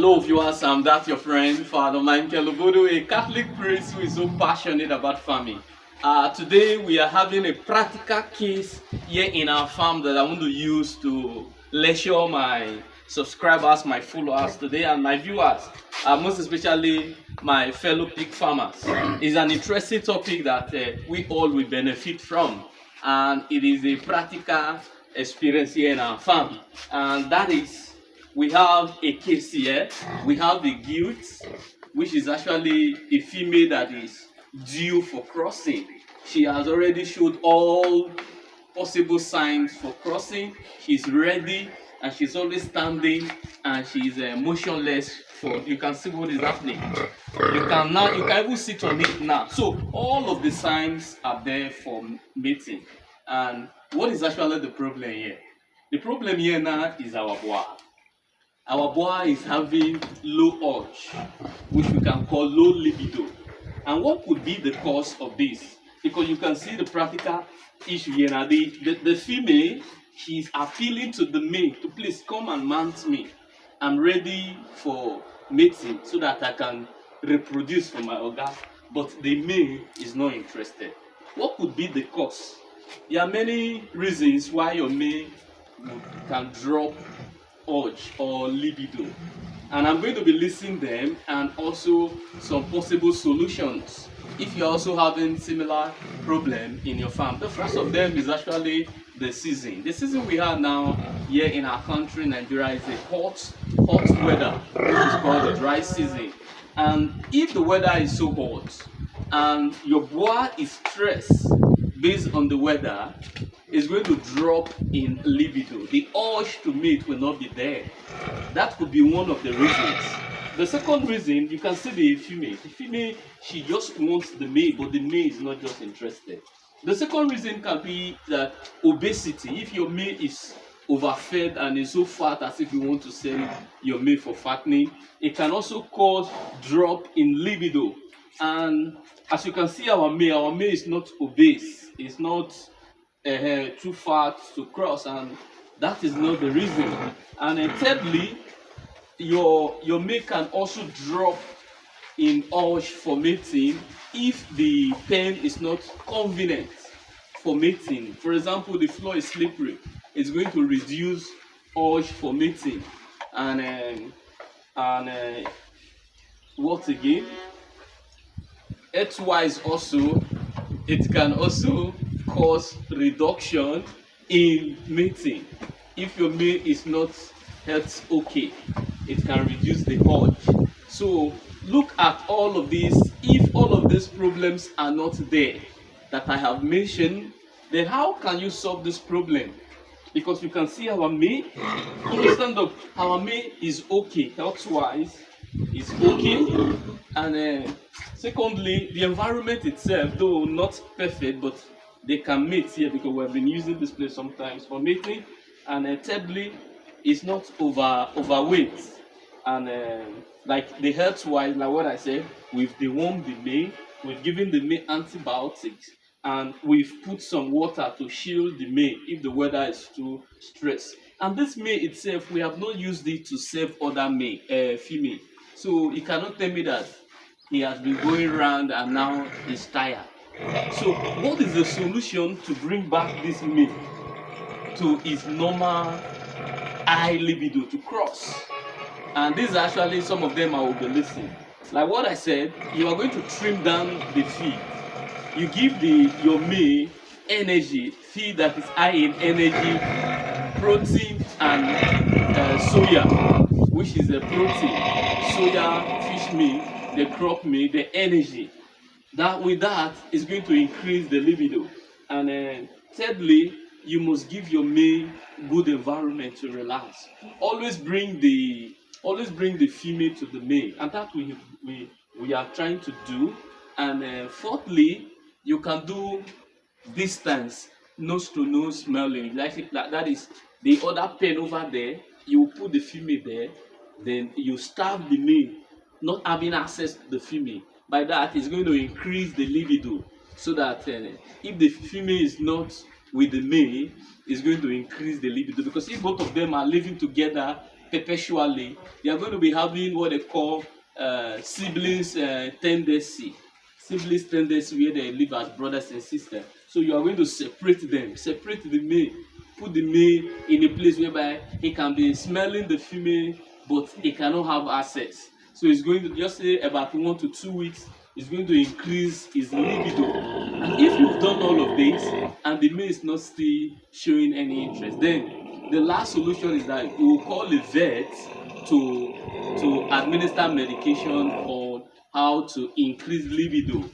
Hello viewers, I'm that your friend, Father Michael Obodo, a Catholic priest who is so passionate about farming. Today we are having a practical case here in our farm that I want to use to lecture my subscribers, my followers today and my viewers, most especially my fellow pig farmers. It's an interesting topic that we all will benefit from, and it is a practical experience here in our farm, and that is we have a case here. We have the gilt, which is actually a female that is due for crossing. She has already showed all possible signs for crossing. She's ready and she's always standing and she's motionless. For you can see what is happening. You can even sit on it now. So all of the signs are there for mating. And what is actually the problem here? The problem here now is our boar. Our boar is having low urge, which we can call low libido. And what could be the cause of this? Because you can see the practical issue here now. The female, she's appealing to the male to please come and mount me. I'm ready for mating so that I can reproduce for my organ. But the male is not interested. What could be the cause? There are many reasons why your male can drop urge or libido, and I'm going to be listing them and also some possible solutions if you're also having similar problem in your farm. The first of them is actually the season. The season we have now here in our country, Nigeria, is a hot weather, which is called the dry season. And if the weather is so hot and your boar is stressed based on the weather, is going to drop in libido. The urge to mate will not be there. That could be one of the reasons. The second reason, you can see the female. The female, she just wants the male, but the male is not just interested. The second reason can be that obesity. If your male is overfed and is so fat as if you want to sell your male for fattening, it can also cause drop in libido. And as you can see, our male is not obese. It's not too fat to cross, and that is not the reason. And then thirdly, your mate can also drop in urge for mating if the pen is not convenient for mating. For example, the floor is slippery, it's going to reduce urge for mating. And what again, earthwise also, it can also cause reduction in mating. If your male is not health okay, it can reduce the urge. So look at all of these. If all of these problems are not there that I have mentioned, then how can you solve this problem? Because you can see our male, stand up, our male is okay, health-wise is okay. And secondly, the environment itself, though not perfect, but they can mate here because we have been using this place sometimes for mating. And thirdly, it's not overweight. And like the health-wise, like what I said, we've dewormed the male, we've given the male antibiotics, and we've put some water to shield the male if the weather is too stressed. And this male itself, we have not used it to save other female. So you cannot tell me that he has been going around and now he's tired. So what is the solution to bring back this male to his normal high libido to cross? And these are actually some of them I will be listing. Like what I said, you are going to trim down the feed. You give your male energy, feed that is high in energy, protein and soya, which is a protein, soya, fish meal, the crop meal, the energy. That with that is going to increase the libido. And thirdly, you must give your male good environment to relax. Always bring the female to the male, and that we are trying to do. And fourthly, you can do distance, nose to nose smelling. Like that is the other pen over there. You put the female there, then you starve the male, not having access to the female. By that, it's going to increase the libido, so that if the female is not with the male, it's going to increase the libido. Because if both of them are living together perpetually, they are going to be having what they call siblings tendency. Siblings tendency where they live as brothers and sisters. So you are going to separate them, separate the male, put the male in a place whereby he can be smelling the female, but he cannot have access. So it's going to just say about 1 to 2 weeks, it's going to increase his libido. And if you've done all of this and the male is not still showing any interest, then the last solution is that you will call a vet to administer medication on how to increase libido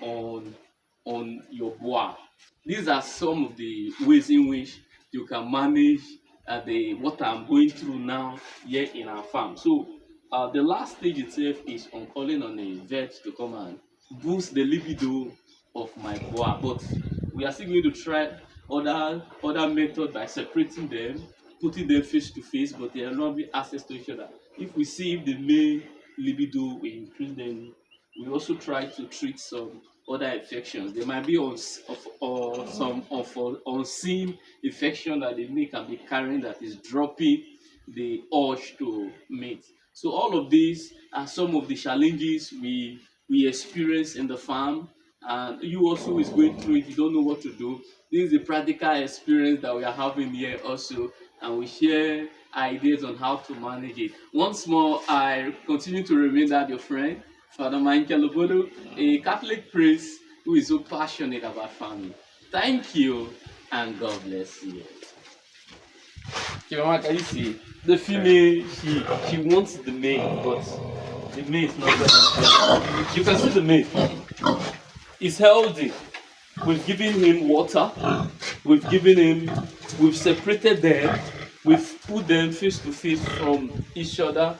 on your boar. These are some of the ways in which you can manage what I'm going through now here in our farm. So the last stage itself is on calling on a vet to come and boost the libido of my boar. But we are still going to try other method by separating them, putting them face to face, but they will not be access to each other. If we see if the male libido will increase, then we also try to treat some other infections. There might be some unseen infection that the male can be carrying that is dropping the urge to mate. So all of these are some of the challenges we experience in the farm, and you also is going through it. You don't know what to do. This is the practical experience that we are having here also, and we share ideas on how to manage it. Once more, I continue to remain that your friend, Father Michael Obodo, a Catholic priest who is so passionate about farming. Thank you, and God bless you. Okay, Mama, can you see? The female, she wants the male, but the male is not very. You can see the male. He's healthy. We've given him water. We've separated them. We've put them face to face from each other.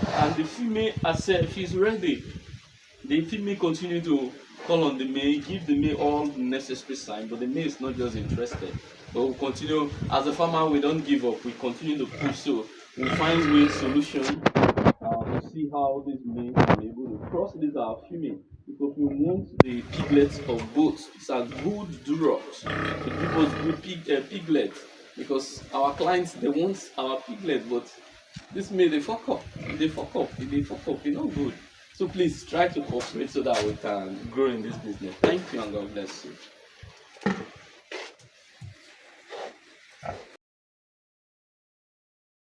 And the female herself, she's ready. The female continue to call on the male, give the male all the necessary signs, but the male is not just interested. But we'll continue. As a farmer, we don't give up. We continue to push. So we'll find ways, solution to see how this male can be able to cross this our female. Because we want the piglets of both. It's a good drugs to give us good piglets. Because our clients, they want our piglets, but this male, they fuck up. They're not good. So please try to cooperate so that we can grow in this business. Thank you, and God bless you.